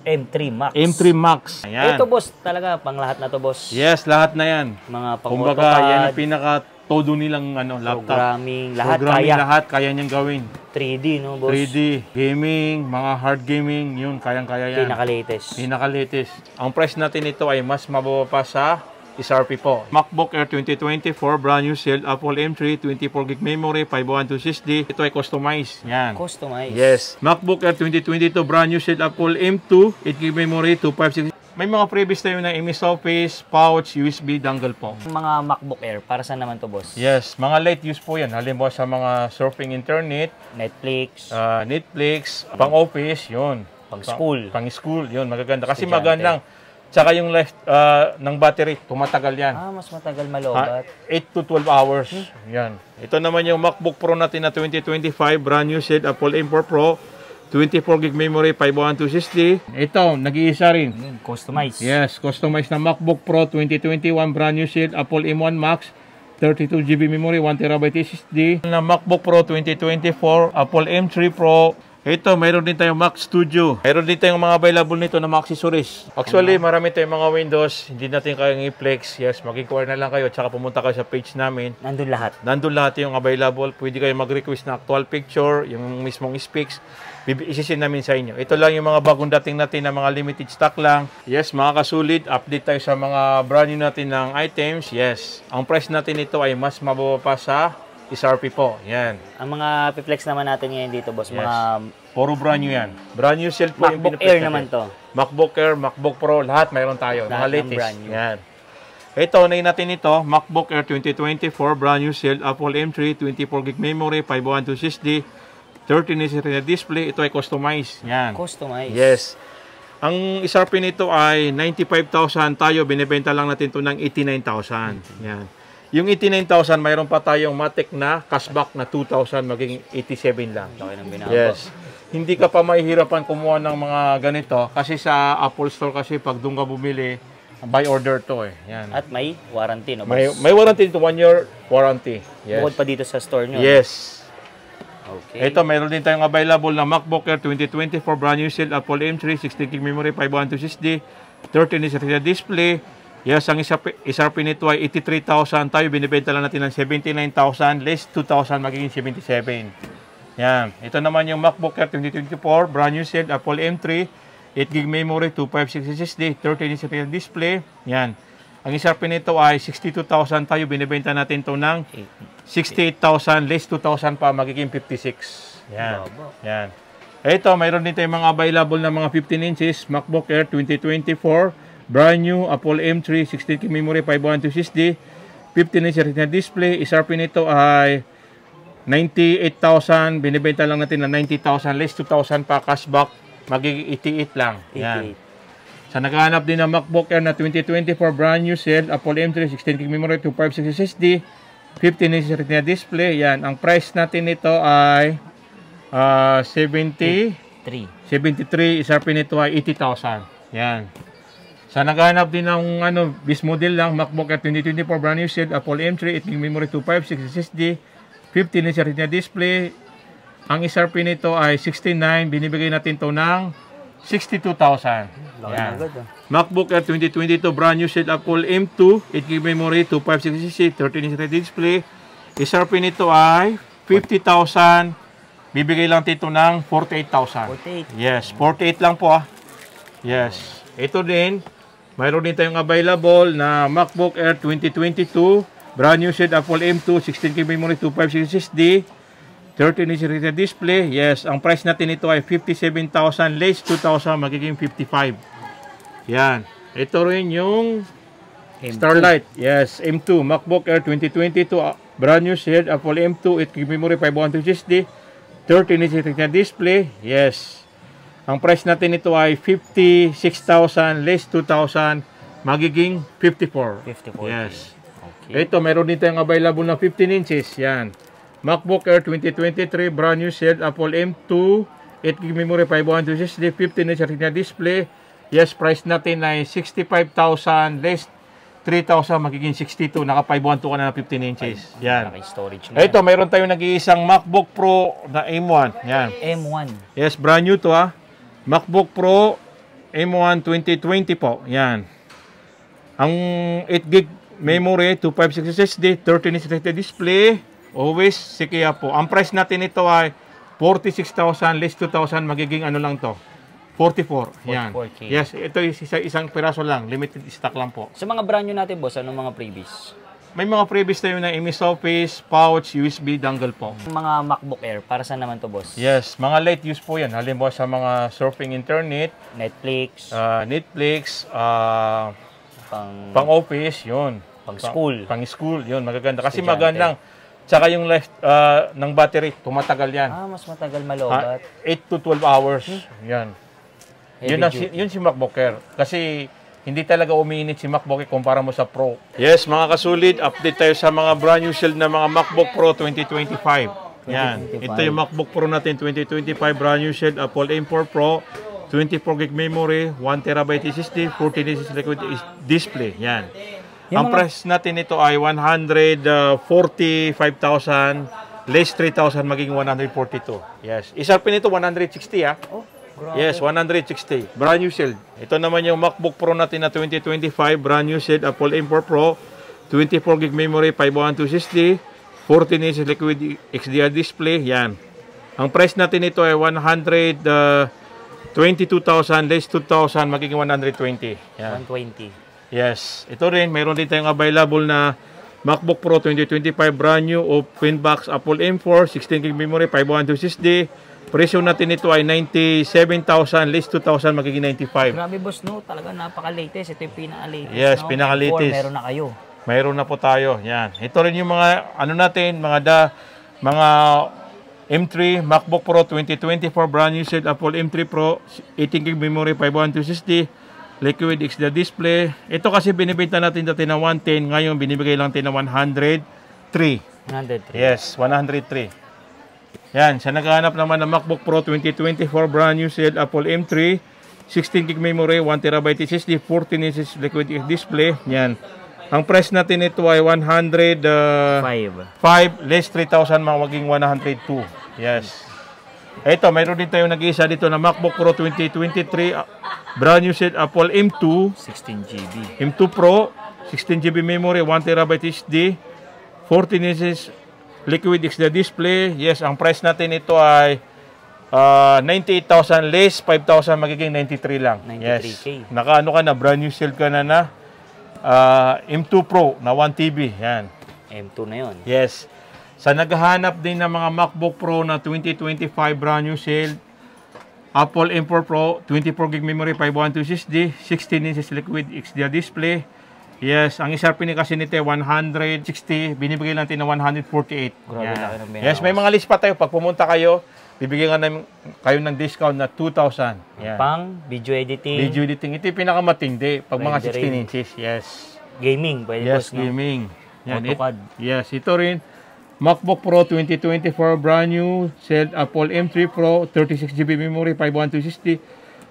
M3 Max. M3 Max. Ayan. Ito, boss, talaga, pang lahat na to, boss. Yes, lahat na yan. Mga kumbaga, yan yung pinaka-todo nilang laptop. Programming, lahat kaya niyang gawin. 3D, no, boss? 3D, gaming, mga hard gaming, yun, kayang-kaya yan. Pinaka-latest. Ang price natin ito ay mas mababa pa sa SRP po. MacBook Air 2024, brand new sealed, Apple M3, 24GB memory, 512 SSD. Ito ay customized. Yan. Customized. Yes. MacBook Air 2022, brand new sealed, Apple M2, 8GB memory, 256. May mga previous tayo na MS Office, pouch, USB, dongle po. Mga MacBook Air, para saan naman to, boss? Yes, mga light use po yan. Halimbawa sa mga surfing internet, Netflix, pang-office, yun. Pang-school. Pang-school, yun. Magaganda. Kasi magandang. Tsaka yung life ng battery, tumatagal yan. Mas matagal malobat. 8 to 12 hours. Yan. Ito naman yung MacBook Pro natin na 2025, brand new set, Apple M4 Pro, 24GB memory, 512 SSD. Ito, nag-iisa rin. Customized. Yes, customized na MacBook Pro 2021, brand new set, Apple M1 Max, 32GB memory, 1TB SSD. Na MacBook Pro 2024, Apple M3 Pro. Ito, mayroon din tayong Mac Studio. Mayroon din tayong mga available nito na mga accessories. Actually, marami tayong mga Windows. Hindi natin kayang i-flex. Yes, mag-inquire na lang kayo. Tsaka pumunta kayo sa page namin. Nandun lahat. Nandun lahat yung available. Pwede kayo mag-request na actual picture, yung mismong specs. Isisin namin sa inyo. Ito lang yung mga bagong dating natin na mga limited stock lang. Yes, mga kasulit. Update tayo sa mga brand new natin ng items. Yes. Ang price natin ito ay mas mababa pa sa SRP po. Yan. Ang mga flex naman natin ngayon dito, boss, yes. Mga puro brand new yan. Brand new shelf po MacBook Air naman to. MacBook Air, MacBook Pro, lahat mayroon tayo. Lahat mga latest. brand new. Yan. Ito, unahin natin ito. MacBook Air 2024, brand new shelf, Apple M3, 24GB memory, 512 SSD, 13-inch Retina display. Ito ay customized. Yan. Customized. Yes. Ang SRP nito ay 95,000. Tayo, binibenta lang natin ito ng 89,000. Yan. Yung 89,000, mayroon pa tayong matik na cashback na 2,000, maging 87 lang. Yes. Hindi ka pa mahihirapan kumuha ng mga ganito kasi sa Apple Store kasi pag doon ka bumili, by order to eh. Yan. At may warranty, no? May warranty to 1 year warranty. Yes. Bukod pa dito sa store nyo. Yes. Okay. Ito, mayroon din tayong available na MacBook Air 2024, brand new sealed, Apple M3, 16GB memory, 512 SSD, 13-inch Retina display. Yes, ang SRP nito ay 83,000. Tayo, binibenta lang natin ng 79,000. Less 2,000, magiging 77. Yan. Ito naman yung MacBook Air 2024. Brand new set, Apple M3. 8GB memory, 256 SSD, 13-inch display. Yan. Ang SRP nito ay 62,000. Tayo, binibenta natin ito ng 68,000. Less 2,000 pa, magiging 56. Yan. Yan. Ito, mayroon din tayong mga available na mga 15 inches. MacBook Air 2024. Brand new, Apple M3, 16GB memory, 512 SSD, 15-inch Retina display. SRP nito ay 98,000. Binibenta lang natin na 90,000. Less 2,000 pa cashback. Magiging 88 lang. Yan. Sa naghahanap din ng MacBook Air na 2024 brand new set, Apple M3, 16GB memory, 256 SSD, 15-inch Retina display. Yan. Ang price natin nito ay 73. SRP nito ay 80,000. Yan. Sa naghahanap din ng base model lang, MacBook Air 2024 brand new set, Apple M3, 8GB memory, 256 SSD, 15-inch Retina display. Ang SRP nito ay 69. Binibigay natin to ng 62,000. MacBook Air 2022 brand new set, Apple M2, 8GB memory, 256 SSD, 13-inch Retina display. SRP nito ay 50,000. Bibigay lang dito ng 48,000. Yes, 48 lang po Yes. Ito din. Mayroon din tayong available na MacBook Air 2022, brand new set, Apple M2, 16GB memory, 256 SSD, 13-inch Retina display. Yes, ang price natin ito ay 57,000, less 2,000, magiging 55. Yan. Ito rin yung Starlight. Yes, M2, MacBook Air 2022, brand new set, Apple M2, 8GB memory, 512 SSD, 13-inch Retina display. Yes. Ang price natin ito ay 56,000, less 2,000, magiging 54. Yes. Okay. Ito, meron din tayong available na 15 inches. Yan. MacBook Air 2023, brand new set, Apple M2, 8GB memory, 512 SSD, 15-inch Retina display. Yes, price natin ay 65,000, less 3,000, magiging 62. Naka-512 ka na 15 inches. Yan. Ito, meron tayong nag-iisang MacBook Pro na M1. Yan. M1. Yes, brand new to MacBook Pro M1 2020 po. Yan. Ang 8 gig memory, 256 SSD, 13 inch display. Always Sequoia po. Ang price natin ito ay 46,000 less 2,000, magiging ano lang to. 44. Yan. 44K. Yes, ito isang piraso lang, limited stock lang po. Sa mga brand new natin, boss, anong mga freebies? May mga previous tayo na MS Office, pouch, USB dongle po. Mga MacBook Air, para saan naman to, boss? Yes, mga light use po yan. Halimbawa sa mga surfing internet, Netflix, Netflix, pang pang-office, yun. school. Pang-school, yun. Magaganda. Kasi Estudyante. magandang. Tsaka yung life ng battery, tumatagal yan. mas matagal malobat. 8 to 12 hours. Yan. Heavy duty. Yun si MacBook Air. Kasi hindi talaga umiinit si MacBook Air kumpara mo sa Pro. Yes, mga kasulit, update tayo sa mga brand new shield na mga MacBook Pro 2025. Yan. 2025. Ito yung MacBook Pro natin 2025 brand new shield Apple M4 Pro, 24 gig memory, 1 terabyte SSD, 14 inches liquid display. Yan. Yung Ang mga- price natin ito ay 145,000 less 3,000 maging 142. Yes. Isarpin ito 160 ah. Oh, grabe. Yes, 160. Brand new shield. Ito naman yung MacBook Pro natin na 2025. Brand new shield. Apple M4 Pro. 24 gig memory. 512 SSD. 14 inches liquid XDR display. Yan. Ang price natin ito ay 122,000 less 2,000 magiging 120. Yan. 120. Yes. Ito rin. Mayroon din tayong available na MacBook Pro 2025 brand new open box Apple M4. 16 gig memory. 512 SSD. Presyo natin ito ay 97,000 less 2,000 magiging 95. Grabe, boss, no? Talaga napaka-latest. Ito yung pinaka-latest, Yes, no? pinaka-latest. M4, meron na kayo. Mayroon na po tayo. Yan. Ito rin yung mga ano natin, mga M3 MacBook Pro 2024 brand new set Apple M3 Pro 18 gig memory 512 SSD liquid XDR display. Ito kasi binibenta natin dati na 110, ngayon binibigay lang natin na 103. 103. Yes, 103. Yan, sa naghahanap naman ng MacBook Pro 2024 brand new set Apple M3 16 gig memory 1 terabyte SSD 14 inches liquid display. Yan. Ang price natin ito ay 105 less 3,000 magiging 102. Yes. Ito, mayroon din tayo nag-iisa dito na MacBook Pro 2023 brand new set Apple M2 16 GB. M2 Pro 16 GB memory 1 terabyte SSD 14 inches liquid XDR display. Yes, ang price natin ito ay 98,000 less 5,000 magiging 93 lang. 93K. Yes. Nakaano ka na, brand new shield ka na M2 Pro na 1 TB. Yan. M2 na yun. Yes. Sa naghahanap din ng mga MacBook Pro na 2025 brand new shield Apple M4 Pro 24 gig memory 512 SSD 16 inches liquid XDR display. Yes, ang isarpin kasi nito ay 160, binibigay natin na 148. Grabe, Yan. laki ng binawas. Yes, may mga list pa tayo. Pag pumunta kayo, bibigyan namin kayo ng discount na 2,000. Yan. Pang video editing, Video editing. Ito yung pinakamatindi. Pag mga Rendering. 16 inches. Yes. gaming. Pwede, Yes, boss, no? gaming. Yan. AutoCAD. Yes, ito rin. MacBook Pro 2024 brand new set Apple M3 Pro 36 GB memory 512 SSD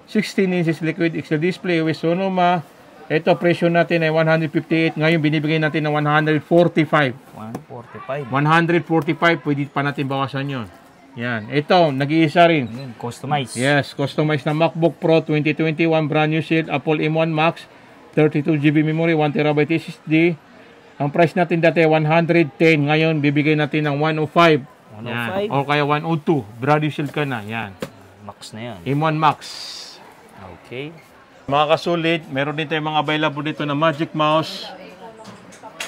16 inches liquid XDR display with Sonoma. Ito presyo natin ay 158, ngayon binibigay natin ng 145. 145. 145, pwede pa natin bawasan 'yon. Yan. Ito, nag-iisa rin. Customize. Yes, customized na MacBook Pro 2021 brand new set Apple M1 Max 32 GB memory 1 terabyte SSD. Ang price natin dati 110, ngayon bibigay natin ng 105. 105? Yan. O kaya 102. Brand new shield ka na. Yan. Max na yan. M1 Max. Okay. Mga kasulit, meron din tayong mga available dito na Magic Mouse.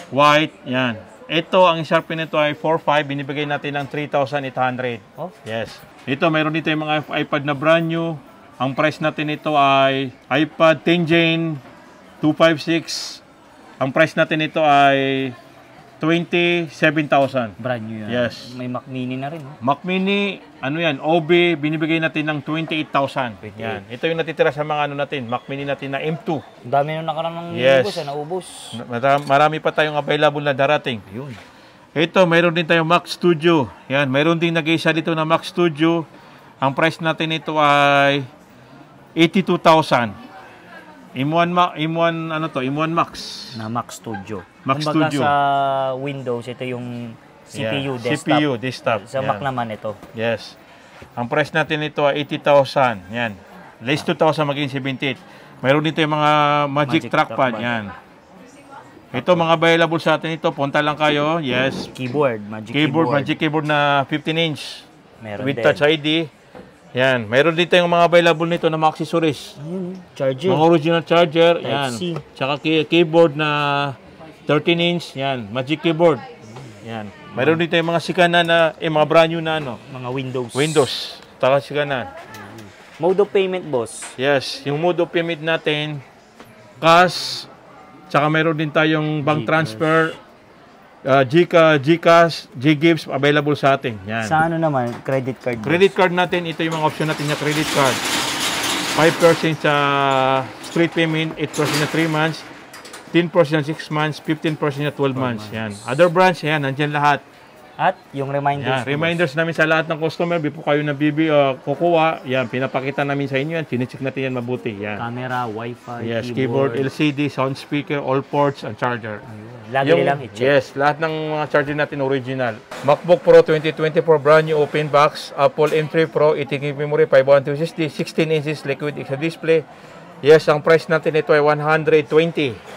White. Yan. Ito, ang isarpin nito ay 4.5. Binibigay natin ng 3,800. Oh. Yes. Ito, meron dito yung mga iPad na brand new. Ang price natin ito ay iPad 10 Gen 256. Ang price natin ito ay 27,000. Brand new yan. Yes. May Mac Mini na rin. Oh. Mac Mini, ano yan, OB, binibigay natin ng 28,000. Yan. Ito yung natitira sa mga ano natin, Mac Mini natin na M2. Ang dami nung nakarang ng Yes. ubos, naubos. Marami pa tayong available na darating. Yun. Ito, mayroon din tayong Mac Studio. Yan, mayroon din nag-iisa dito na Mac Studio. Ang price natin ito ay 82,000. M1 Max. Na Mac Studio. Mac Kumbaga Studio. sa Windows, ito yung CPU, Yeah, desktop. CPU, desktop. Sa Yan. Mac naman ito. Yes. Ang price natin ito ay 80,000. Yan. Less 2,000 maging 78. Mayroon dito yung mga Magic Trackpad. Yan. Ito, mga available sa atin ito. Punta lang kayo. Yes. Keyboard, Magic Keyboard. Magic Keyboard na 15-inch. Meron With din. Touch ID. Yan. Mayroon dito yung mga available nito na mga accessories. Ayun, charger. Mga original charger. Type Yan. C. Tsaka keyboard na 13-inch. Yan. Magic Keyboard. Yan. Mayroon dito yung mga sikanan na, mga brand new na ano. Mga Windows. Windows. Taka sikanan. Mode of payment, boss. Yes. Yung mode of payment natin, cash. Tsaka mayroon din tayong bank transfer, GCash, GGives available sa atin. Yan. Sa ano naman, credit card. Credit card natin, ito yung mga option natin na credit card. 5% sa straight payment, 8% na 3 months, 10% na 6 months, 15% na 12 months. Yan. Other branch, yan, nandiyan lahat. At yung reminders. Yan. Reminders namin sa lahat ng customer, before kayo na kukuha, yan, pinapakita namin sa inyo yan, chinecheck natin yan mabuti. Yan. Camera, wifi, Yes, keyboard, LCD, sound speaker, all ports, and charger. Lagi nilang i-check. Yes, lahat ng mga charger natin original. MacBook Pro 2024 brand new open box, Apple M3 Pro, 18GB memory, 512 SSD, 16 inches liquid XD display. Yes, ang price natin ito ay 120.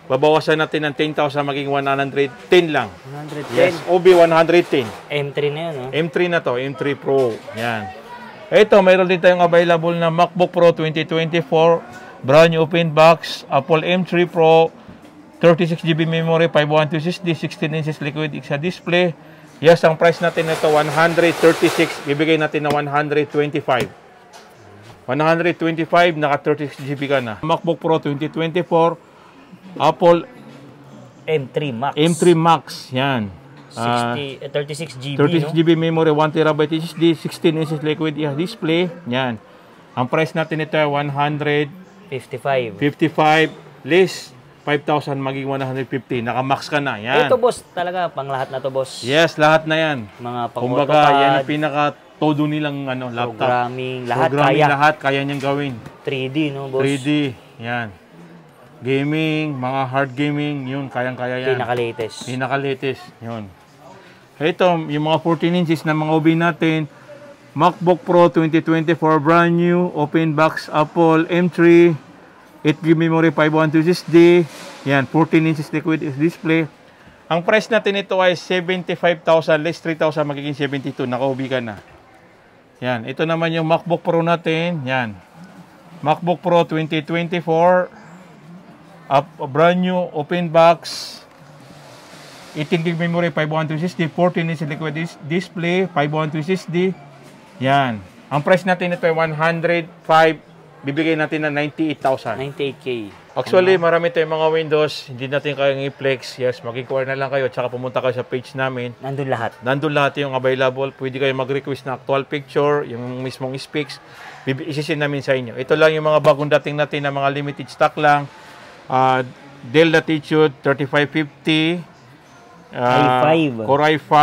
Babawasan natin ng 10,000 maging 110 lang. 110. Yes, OB 110. M3 na yun, no? M3 na to, M3 Pro. Yan. Ito, mayroon din tayong available na MacBook Pro 2024 brand new open box, Apple M3 Pro, 36GB memory, 512 SSD, 16 inches liquid XD display. Yes, ang price natin nito 136, bibigay natin na 125. 125, naka 36GB ka na. MacBook Pro 2024, Apple M3 Max. M3 Max, yan. 36GB, 36GB memory, 1TB SSD, 16 inches liquid display, yan. Ang price natin ito ay 55. 155, less 5,000 maging 150. Naka-max ka na. Yan. Ito, boss, talaga pang lahat na to, boss. Yes, lahat na yan. Mga pang Kumbaga, AutoCAD, yan ang pinaka-todo nilang laptop. programming, lahat Programming, kaya. lahat kaya niyang gawin. 3D, no, boss? 3D, yan. Gaming, mga hard gaming, yun, kayang-kaya yan. Pinaka-latest. Pinaka-latest, yun. Ito, yung mga 14 inches na mga OB natin, MacBook Pro 2024 brand new, open box, Apple M3, 8GB memory, 512 SSD, yan, 14 inches liquid display. Ang price natin ito ay 75,000, less 3,000, magiging 72, naka-OB ka na. Yan, ito naman yung MacBook Pro natin, yan. MacBook Pro 2024, brand new, open box, 18GB memory, 512 SSD, 14 inch liquid display, 512 SSD. Yan. Ang price natin ito ay 105, bibigay natin na 98,000. 98K. Actually, marami tayong mga Windows, hindi natin kayang i-flex. Yes, mag-inquire na lang kayo, tsaka pumunta kayo sa page namin. Nandun lahat. Nandun lahat yung available. Pwede kayo mag-request na actual picture, yung mismong specs. Isisend namin sa inyo. Ito lang yung mga bagong dating natin na mga limited stock lang. Dell Latitude 3550, i5. Core i5,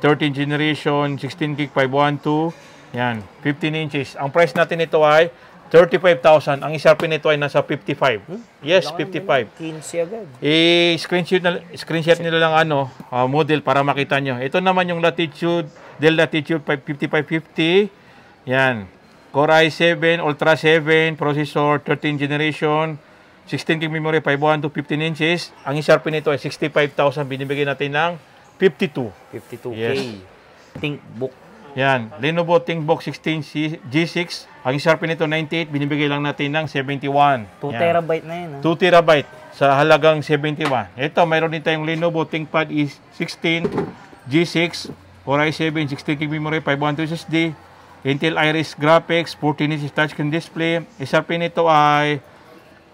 13th generation, 16GB 512. Yan, 15 inches. Ang price natin ito ay 35,000. Ang isarpin nito ay nasa 55. Yes, 55. 15 agad. Screenshot nila lang model para makita nyo. Ito naman yung Latitude, Dell Latitude 5550. Yan. Core i7, Ultra 7, processor 13th generation, 16GB memory, 512, 15 inches. Ang isarpin nito ay 65,000. Binibigyan natin ng 52. 52K. Yes. ThinkBook. Yan. Lenovo ThinkBook 16 G6. Ang isarpin nito 98. Binibigay lang natin ng 71. 2 Yan. terabyte na yun. 2 terabyte sa halagang 71. Ito, mayroon din tayong Lenovo ThinkPad E16 G6, Core i7, 16GB memory, 512 SSD, Intel Iris Graphics, 14 inches touchscreen display. Isarpin nito ay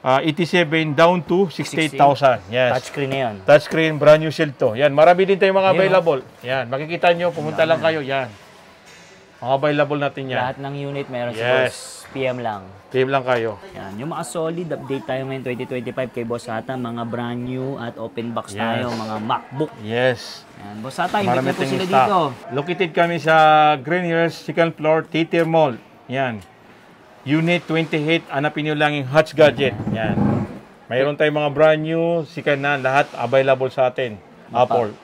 87 down to 68,000. Yes. Touchscreen na yun. Touchscreen, brand new shield to. Yan, marami din tayong mga available. Yan, makikita nyo, pumunta lang kayo. Yan. Mga available natin yan. Lahat ng unit meron si Yes. boss. PM lang. PM lang kayo. Yan. Yung mga solid update tayo ngayon 2025 kay Boss Hata. Mga brand new at open box Yes. tayo. Mga MacBook. Yes. Yan. Boss Hata, invite Marami na po tayong sila stock. dito. Located kami sa Green Hills, second floor, Theater Mall. Yan. Unit 28, hanapin nyo lang yung Hutch Gadget. Yan. Mayroon tayong mga brand new, sikan na, lahat available sa atin. Apple.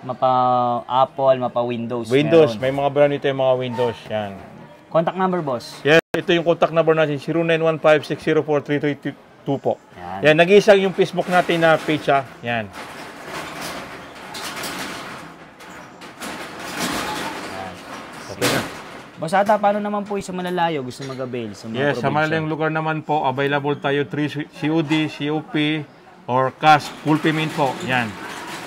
Apple, mapa Windows. Windows, meron. may mga brand new tayong mga Windows. Yan. Contact number, boss. Yes, ito yung contact number natin, 0915-604-3322 po. Yan. Yan, nag-iisang yung Facebook natin na page, ha. Yan. Okay na. Boss Ata, paano naman po sa malalayo gusto mag-avail sa mga Yes, sa probinsya? malalayong lugar naman po, available tayo 3 COD, COP, or cash, full payment po. Yan.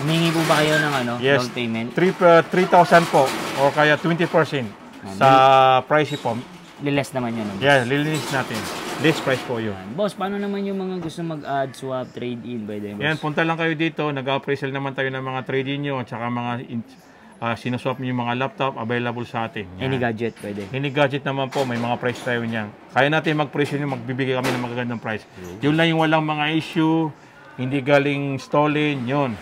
Humingi po ba kayo ng Yes, down payment? 3,000 po, or kaya 20% sa price po. Liles naman yun. Yeah, lilinis natin. List price po yun. Boss, paano naman yung mga gusto mag-add, swap, trade-in by the way, boss? Yan, punta lang kayo dito. Nag-appraisal naman tayo ng mga trade-in nyo at saka mga sinuswap nyo yung mga laptop available sa atin. Yan. Any gadget pwede. Any gadget naman po, may mga price tayo niyan. Kaya natin mag-price yun, magbibigay kami ng magagandang price. Yun lang yung walang mga issue, hindi galing stolen, yun.